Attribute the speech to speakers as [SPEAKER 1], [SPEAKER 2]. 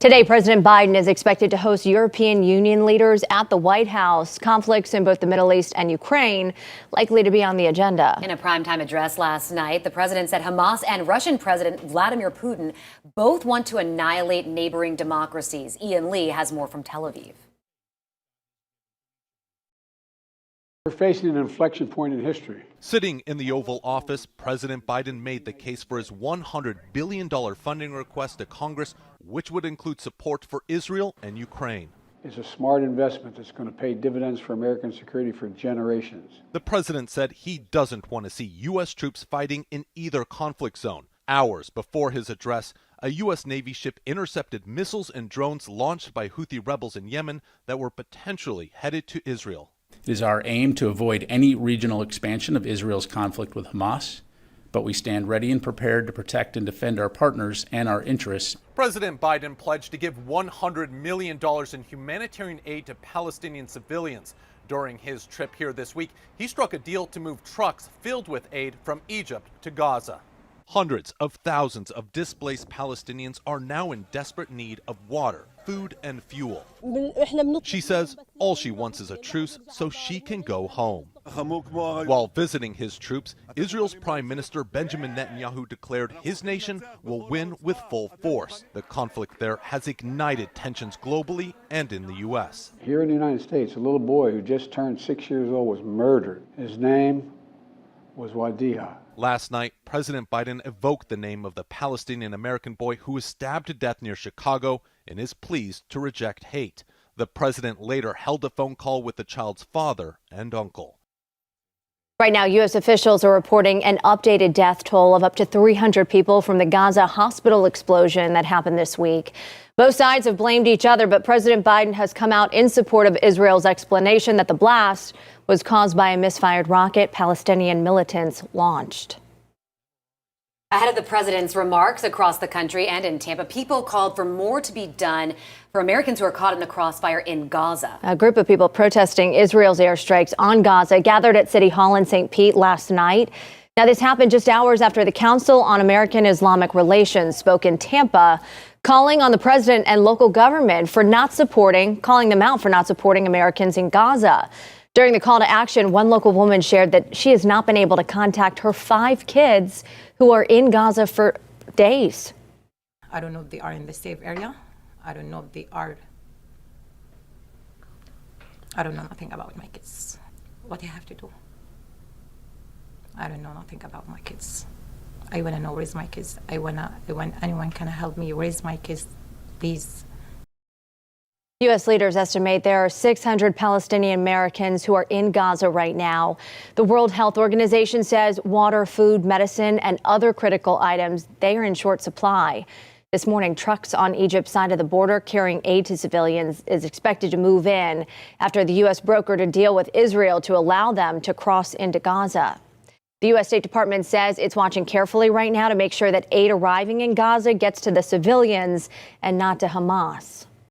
[SPEAKER 1] Today, President Biden is expected to host European Union leaders at the White House. Conflicts in both the Middle East and Ukraine likely to be on the agenda.
[SPEAKER 2] In a primetime address last night, the president said Hamas and Russian President Vladimir Putin both want to annihilate neighboring democracies. Ian Lee has more from Tel Aviv.
[SPEAKER 3] We're facing an inflection point in history.
[SPEAKER 4] Sitting in the Oval Office, President Biden made the case for his $100 billion funding request to Congress, which would include support for Israel and Ukraine.
[SPEAKER 3] It's a smart investment that's going to pay dividends for American security for generations.
[SPEAKER 4] The president said he doesn't want to see U.S. troops fighting in either conflict zone. Hours before his address, a U.S. Navy ship intercepted missiles and drones launched by Houthi rebels in Yemen that were potentially headed to Israel.
[SPEAKER 5] It is our aim to avoid any regional expansion of Israel's conflict with Hamas, but we stand ready and prepared to protect and defend our partners and our interests.
[SPEAKER 4] President Biden pledged to give $100 million in humanitarian aid to Palestinian civilians. During his trip here this week, he struck a deal to move trucks filled with aid from Egypt to Gaza. Hundreds of thousands of displaced Palestinians are now in desperate need of water, food, and fuel. She says all she wants is a truce so she can go home. While visiting his troops, Israel's Prime Minister Benjamin Netanyahu declared his nation will win with full force. The conflict there has ignited tensions globally and in the U.S.
[SPEAKER 3] Here in the United States, a little boy who just turned 6 years old was murdered. His name was Wadiha.
[SPEAKER 4] Last night, President Biden evoked the name of the Palestinian-American boy who was stabbed to death near Chicago in his pleas to reject hate. The president later held a phone call with the child's father and uncle.
[SPEAKER 1] Right now, U.S. officials are reporting an updated death toll of up to 300 people from the Gaza hospital explosion that happened this week. Both sides have blamed each other, but President Biden has come out in support of Israel's explanation that the blast was caused by a misfired rocket Palestinian militants launched.
[SPEAKER 2] Ahead of the president's remarks across the country and in Tampa, people called for more to be done for Americans who are caught in the crossfire in Gaza.
[SPEAKER 1] A group of people protesting Israel's airstrikes on Gaza gathered at City Hall in St. Pete last night. Now, this happened just hours after the Council on American-Islamic Relations spoke in Tampa, calling on the president and local government for calling them out for not supporting Americans in Gaza. During the call to action, one local woman shared that she has not been able to contact her 5 kids who are in Gaza for days.
[SPEAKER 6] I don't know if they are in the safe area. I don't know if they are. I don't know nothing about my kids. What I have to do. I don't know nothing about my kids. I want to know where's my kids. I want anyone can help me. Where's my kids, please.
[SPEAKER 1] U.S. leaders estimate there are 600 Palestinian Americans who are in Gaza right now. The World Health Organization says water, food, medicine, and other critical items, they are in short supply. This morning, trucks on Egypt's side of the border carrying aid to civilians is expected to move in after the U.S. brokered a deal with Israel to allow them to cross into Gaza. The U.S. State Department says it's watching carefully right now to make sure that aid arriving in Gaza gets to the civilians and not to Hamas.